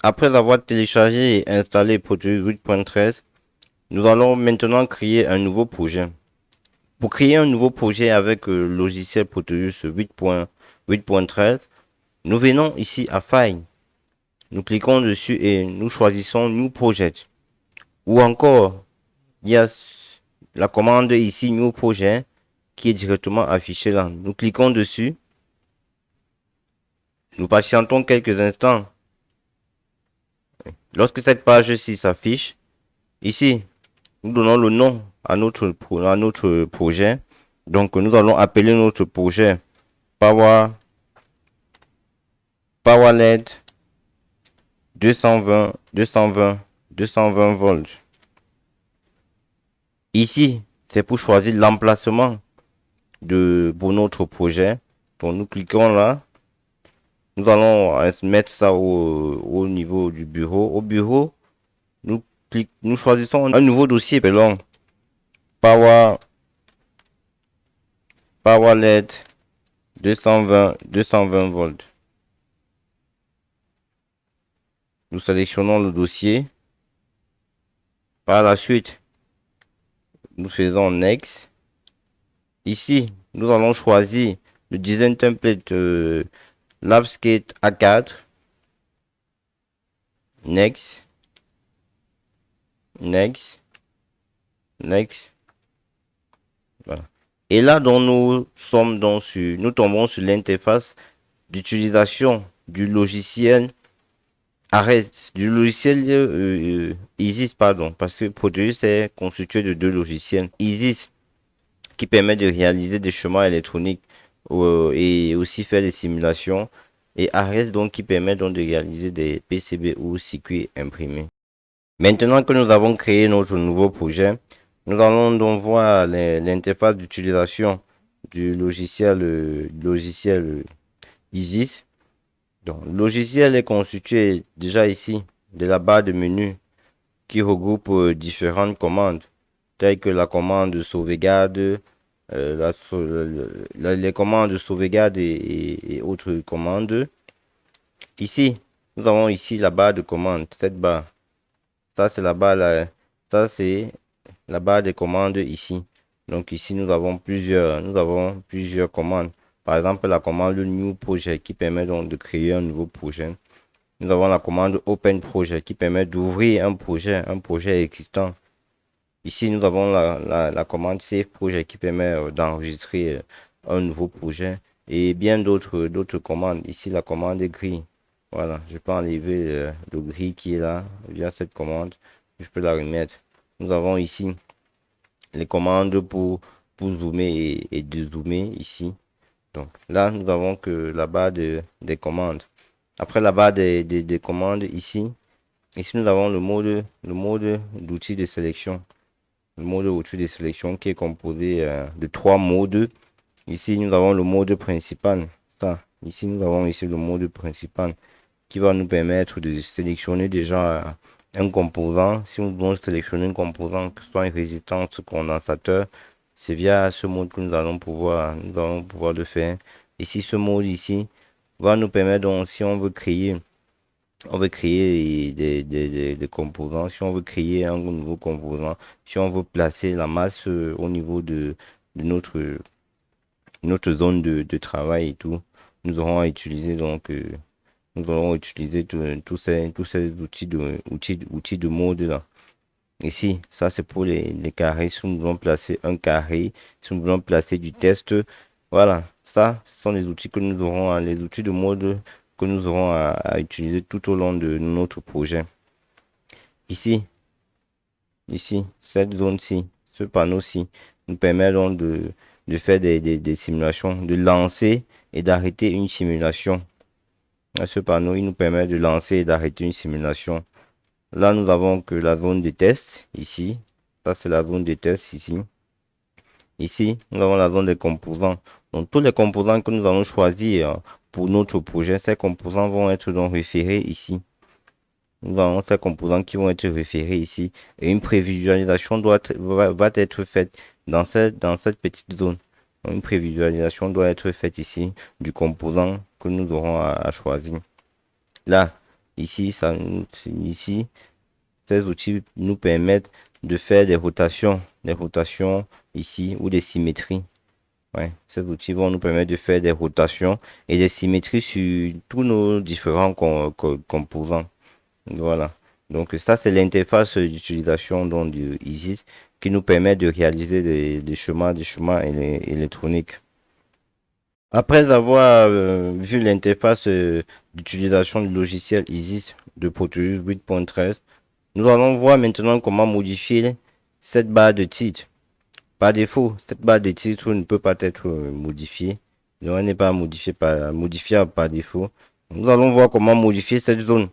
Après avoir téléchargé et installé Proteus 8.13, nous allons maintenant créer un nouveau projet. Pour créer un nouveau projet avec le logiciel Proteus 8.13, nous venons ici à File. Nous cliquons dessus et nous choisissons New Project. Ou encore, il y a la commande ici New Project qui est directement affichée là. Nous cliquons dessus. Nous patientons quelques instants. Lorsque cette page-ci s'affiche, ici, nous donnons le nom à notre projet. Donc, nous allons appeler notre projet Power, Power LED 220, 220, 220 volts. Ici, c'est pour choisir l'emplacement pour notre projet. Donc, nous cliquons là. Nous allons mettre ça au niveau du bureau. Au bureau, nous choisissons un nouveau dossier long. Power, Power LED 220, 220 volts. Nous sélectionnons le dossier. Par la suite, nous faisons Next. Ici, nous allons choisir le design template Labskate A4. Next. Next. Next. Voilà. Et là, nous tombons sur l'interface d'utilisation du logiciel Arrest, du logiciel Isis, pardon, parce que Proteus est constitué de deux logiciels. Isis, qui permet de réaliser des chemins électroniques et aussi faire des simulations. Et Arrest, donc, qui permet donc de réaliser des PCB ou circuits imprimés. Maintenant que nous avons créé notre nouveau projet, nous allons donc voir l'interface d'utilisation du logiciel Isis. Donc, le logiciel est constitué déjà ici de la barre de menu qui regroupe différentes commandes, telles que la commande de sauvegarde, les commandes de sauvegarde et autres commandes. Ici, nous avons ici la barre de commande, cette barre. Ça, c'est la barre, ça, c'est la barre des commandes ici. Donc ici, nous avons plusieurs commandes. Par exemple, la commande New Project qui permet donc de créer un nouveau projet. Nous avons la commande Open Project qui permet d'ouvrir un projet existant. Ici, nous avons la commande Save Project qui permet d'enregistrer un nouveau projet et bien d'autres commandes. Ici, la commande gris. Voilà, je peux enlever le gris qui est là via cette commande. Je peux la remettre. Nous avons ici les commandes pour zoomer et dézoomer ici. Donc là, nous avons que la barre des commandes. Après la barre des commandes ici nous avons le mode d'outil de sélection. Le mode d'outil de sélection qui est composé de trois modes. Ici, nous avons le mode principal. Ça, ici, nous avons ici le mode principal qui va nous permettre de sélectionner déjà un composant. Si nous voulons sélectionner un composant, que ce soit une résistance condensateur, c'est via ce mode que nous allons pouvoir le faire. Ici, ce mode ici va nous permettre donc, si on veut créer des composants, si on veut créer un nouveau composant, si on veut placer la masse au niveau de notre zone de travail et tout, nous aurons à utiliser nous allons utiliser tous ces outils de mode là. Ici, ça c'est pour les carrés. Si nous voulons placer un carré, si nous voulons placer du test, voilà. Ça, ce sont les outils que nous aurons, les outils de mode que nous aurons à utiliser tout au long de notre projet. Ici, ici, cette zone-ci, ce panneau-ci, nous permet donc de faire des simulations, de lancer et d'arrêter une simulation. Ce panneau, il nous permet de lancer et d'arrêter une simulation. Là, nous avons que la zone de test ici. Ça, c'est la zone de test ici. Ici, nous avons la zone des composants. Donc, tous les composants que nous allons choisir pour notre projet, ces composants vont être donc référés ici. Nous avons ces composants qui vont être référés ici. Et une prévisualisation va être faite dans cette petite zone. Donc, une prévisualisation doit être faite ici du composant que nous aurons à choisir. Là, Ici, ici, ces outils nous permettent de faire des rotations ici ou des symétries. Ouais, ces outils vont nous permettre de faire des rotations et des symétries sur tous nos différents composants. Voilà. Donc ça, c'est l'interface d'utilisation donc, du ISIS qui nous permet de réaliser des chemins électroniques. Après avoir vu l'interface d'utilisation du logiciel ISIS de Proteus 8.13, nous allons voir maintenant comment modifier cette barre de titre. Par défaut, cette barre de titre ne peut pas être modifiée. Donc, elle n'est pas modifiable par défaut. Nous allons voir comment modifier cette zone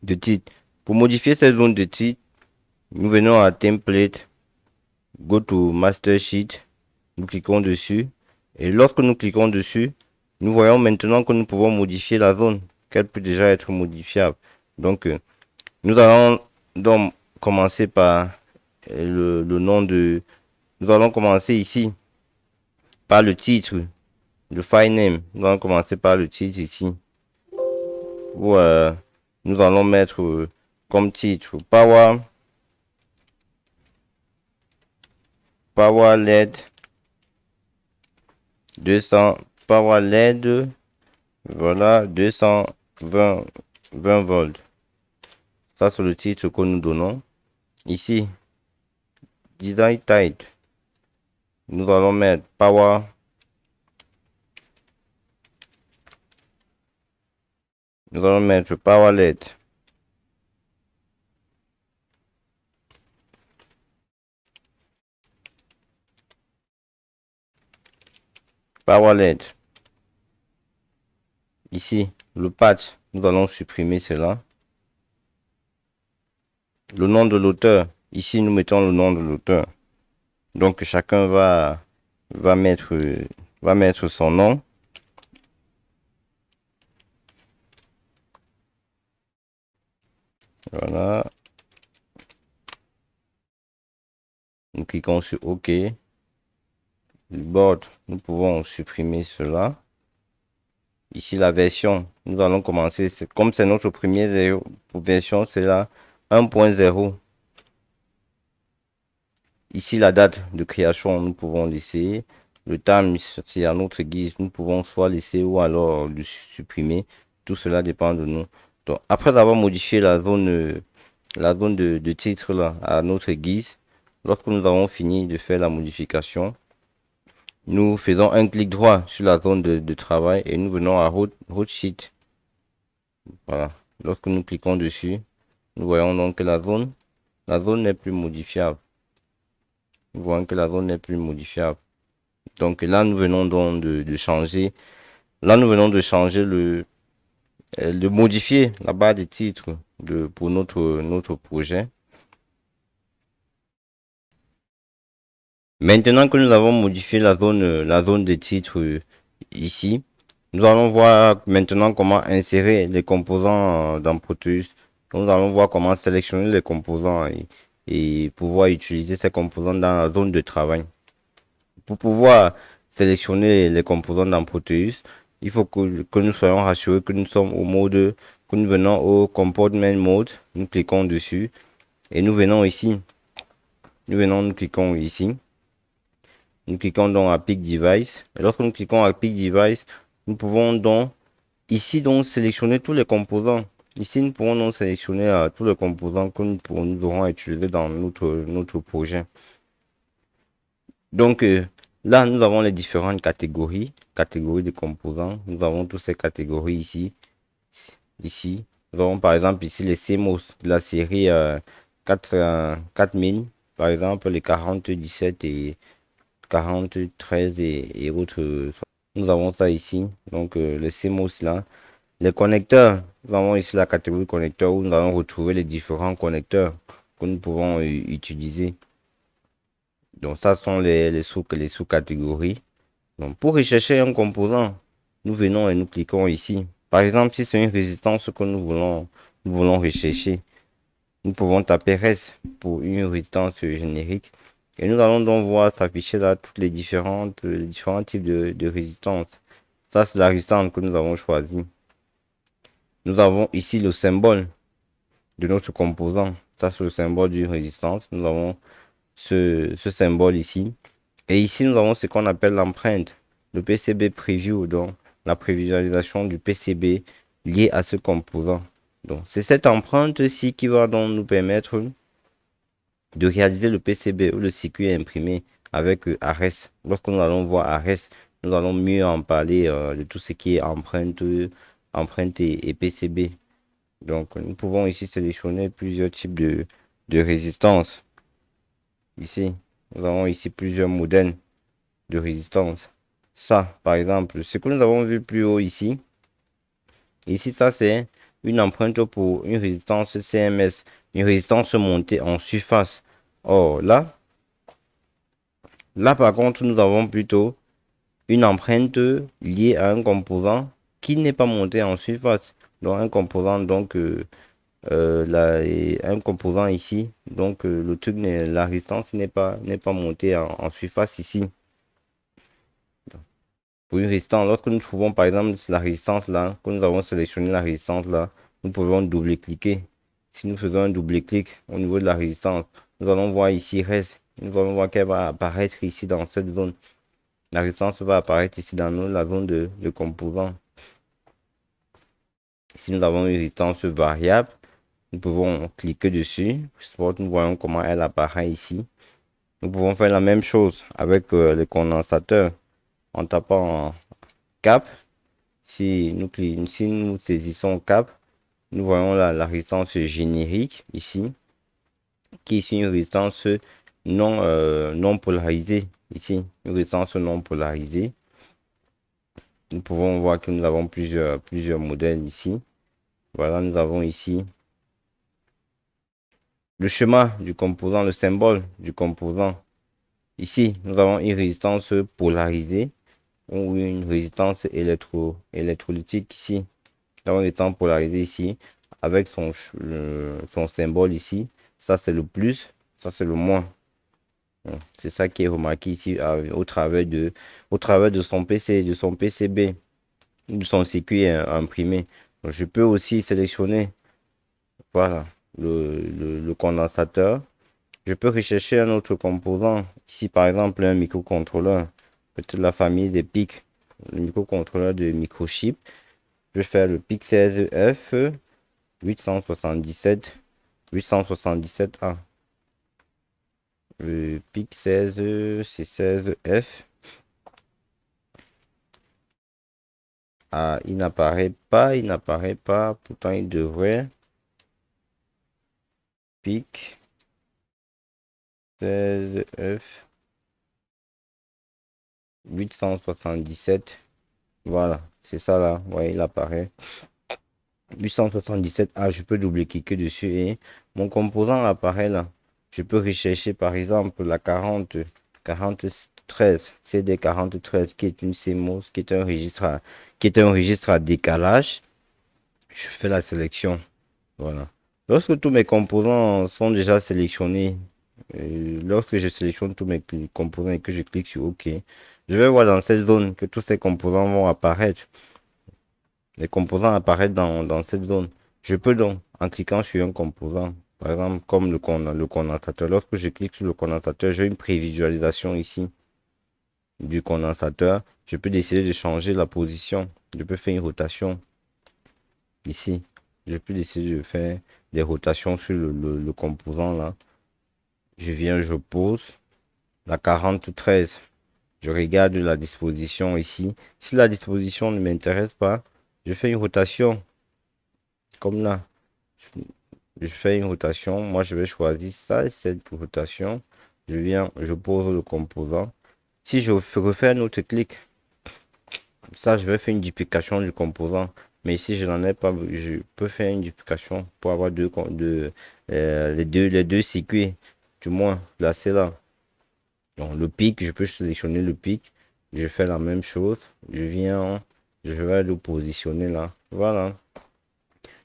de titre. Pour modifier cette zone de titre, nous venons à Template, Go to Master Sheet, nous cliquons dessus. Et lorsque nous cliquons dessus, nous voyons maintenant que nous pouvons modifier la zone, qu'elle peut déjà être modifiable. Donc, nous allons donc commencer par le nom de... Nous allons commencer ici par le titre, le file name. Nous allons commencer par le titre ici. Où nous allons mettre comme titre Power LED 200, Power LED, voilà, 220 20 volts. Ça, c'est le titre que nous donnons. Ici, Design Type, nous allons mettre Power. Nous allons mettre Power LED. Power LED. Ici, le patch, nous allons supprimer cela. Le nom de l'auteur, ici nous mettons le nom de l'auteur. Donc chacun va mettre son nom. Voilà. Nous cliquons sur OK. Le board, nous pouvons supprimer cela. Ici la version, nous allons commencer. Comme c'est notre première version, c'est la 1.0. Ici la date de création, nous pouvons laisser. Le time, c'est à notre guise, nous pouvons soit laisser ou alors le supprimer. Tout cela dépend de nous. Donc après avoir modifié la zone de titre là, à notre guise, lorsque nous avons fini de faire la modification, nous faisons un clic droit sur la zone de travail et nous venons à Hot Sheet. Voilà. Lorsque nous cliquons dessus, nous voyons donc que la zone n'est plus modifiable. Nous voyons que la zone n'est plus modifiable. Donc là, nous venons donc de changer. Là, nous venons de changer de modifier la barre des titres pour notre projet. Maintenant que nous avons modifié la zone des titres ici, nous allons voir maintenant comment insérer les composants dans Proteus. Nous allons voir comment sélectionner les composants et pouvoir utiliser ces composants dans la zone de travail. Pour pouvoir sélectionner les composants dans Proteus, il faut que nous soyons rassurés que nous sommes au mode, que nous venons au Component Mode. Nous cliquons dessus et nous venons ici. Nous cliquons ici. Nous cliquons donc à Pick Device. Et lorsque nous cliquons à Pick Device, nous pouvons donc ici donc sélectionner tous les composants. Ici, nous pouvons donc sélectionner tous les composants que nous aurons utilisés dans notre projet. Donc là, nous avons les différentes catégories de composants. Nous avons toutes ces catégories ici. Ici, nous avons par exemple ici les CMOS de la série 4000, par exemple les 4017 et 4013 et autres. Nous avons ça ici, donc les CMOS là. Les connecteurs, nous avons ici la catégorie connecteurs où nous allons retrouver les différents connecteurs que nous pouvons utiliser. Donc ça sont les sous-catégories. Donc pour rechercher un composant, nous venons et nous cliquons ici. Par exemple, si c'est une résistance que nous voulons rechercher, nous pouvons taper RES pour une résistance générique. Et nous allons donc voir s'afficher là toutes les différents types de résistance. Ça, c'est la résistance que nous avons choisie. Nous avons ici le symbole de notre composant. Ça, c'est le symbole d'une résistance. Nous avons ce symbole ici. Et ici, nous avons ce qu'on appelle l'empreinte, le PCB preview, donc la prévisualisation du PCB lié à ce composant. Donc, c'est cette empreinte-ci qui va donc nous permettre de réaliser le PCB ou le circuit imprimé avec ARES. Lorsque nous allons voir ARES, nous allons mieux en parler de tout ce qui est empreinte et PCB. Donc, nous pouvons ici sélectionner plusieurs types de résistances. Ici, nous avons ici plusieurs modèles de résistance. Ça, par exemple, ce que nous avons vu plus haut ici. Ici, ça, c'est une empreinte pour une résistance CMS, une résistance montée en surface. Or, là, par contre, nous avons plutôt une empreinte liée à un composant qui n'est pas monté en surface. Donc, un composant, donc, là, et un composant ici. Donc, le truc, la résistance n'est pas montée en surface ici. Pour une résistance, lorsque nous trouvons par exemple la résistance là, quand nous avons sélectionné la résistance là, nous pouvons double-cliquer. Si nous faisons un double-clic au niveau de la résistance, nous allons voir ici reste. Nous allons voir qu'elle va apparaître ici dans cette zone. La résistance va apparaître ici dans la zone de composants. Si nous avons une résistance variable, nous pouvons cliquer dessus. Nous voyons comment elle apparaît ici. Nous pouvons faire la même chose avec les condensateurs en tapant cap. Si nous saisissons cap, nous voyons la résistance générique ici, qui est ici une résistance non polarisée. Ici, une résistance non polarisée. Nous pouvons voir que nous avons plusieurs modèles ici. Voilà, nous avons ici le schéma du composant, le symbole du composant. Ici, nous avons une résistance polarisée ou une résistance électrolytique ici. Nous avons une résistance polarisée ici avec son symbole ici. Ça, c'est le plus, ça, c'est le moins. C'est ça qui est remarqué ici au travers de son PC, de son PCB, de son circuit imprimé. Donc, je peux aussi sélectionner, voilà, le condensateur. Je peux rechercher un autre composant. Ici, par exemple, un microcontrôleur. Peut-être la famille des PIC. Le microcontrôleur de microchip. Je vais faire le PIC 16F 877 877A. Le PIC 16, c'est 16F. Ah, il n'apparaît pas, il n'apparaît pas. Pourtant, il devrait. PIC 16F 877. Voilà, c'est ça là. Ouais, il apparaît. 877A, je peux double-cliquer dessus et mon composant apparaît là. Je peux rechercher par exemple la 4013, CD4013 qui est une CMOS, qui est un registre à décalage. Je fais la sélection. Voilà. Lorsque tous mes composants sont déjà sélectionnés, lorsque je sélectionne tous mes composants et que je clique sur OK, je vais voir dans cette zone que tous ces composants vont apparaître. Les composants apparaissent dans cette zone. Je peux donc, en cliquant sur un composant, par exemple comme le condensateur, lorsque je clique sur le condensateur, j'ai une prévisualisation ici du condensateur. Je peux décider de changer la position. Je peux faire une rotation ici. Je peux décider de faire des rotations sur le composant là. Je viens, je pose la 4013. Je regarde la disposition ici. Si la disposition ne m'intéresse pas, je fais une rotation comme là. Je fais une rotation. Moi, je vais choisir ça, cette rotation. Je viens, je pose le composant. Si je refais un autre clic, ça, je vais faire une duplication du composant. Mais si je n'en ai pas, je peux faire une duplication pour avoir les deux circuits, du moins, placés là. Donc, le pic, je peux sélectionner le pic. Je fais la même chose. Je viens, je vais le positionner là. Voilà.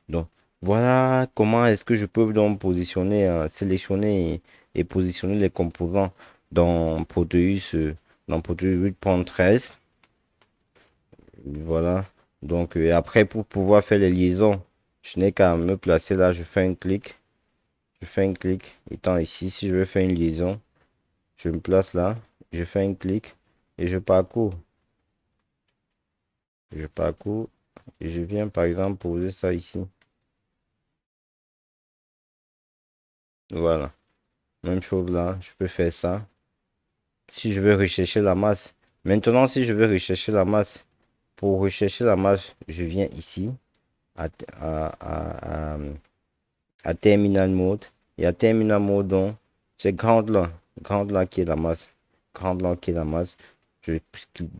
Donc, voilà comment est-ce que je peux donc positionner, sélectionner et positionner les composants dans Proteus, dans Proteus 8.13. Voilà. Donc, et après, pour pouvoir faire les liaisons Je n'ai qu'à me placer là, je fais un clic. Je fais un clic. Étant ici, si je veux faire une liaison, je me place là, je fais un clic et je parcours. Je parcours et je viens par exemple poser ça ici. Voilà. Même chose là, je peux faire ça. Si je veux rechercher la masse. Maintenant, si je veux rechercher la masse, pour rechercher la masse, je viens ici à, à Terminal Mode. Et à Terminal Mode, donc, c'est grande là. Grande là qui est la masse. Grande là qui est la masse. Je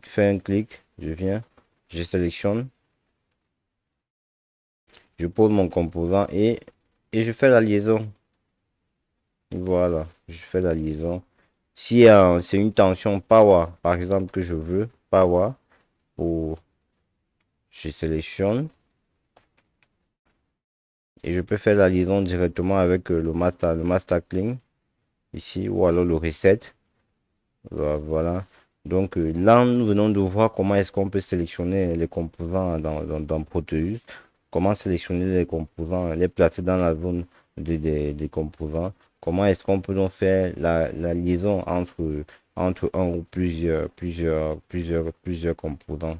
fais un clic, je viens, je sélectionne, je pose mon composant et je fais la liaison. Voilà, je fais la liaison. Si c'est une tension power, par exemple, que je veux, power, pour, je sélectionne et je peux faire la liaison directement avec le master clean ici ou alors le reset. Voilà. Donc là, nous venons de voir comment est-ce qu'on peut sélectionner les composants dans Proteus. Comment sélectionner les composants, les placer dans la zone des composants. Comment est-ce qu'on peut donc faire la liaison entre un ou plusieurs composants.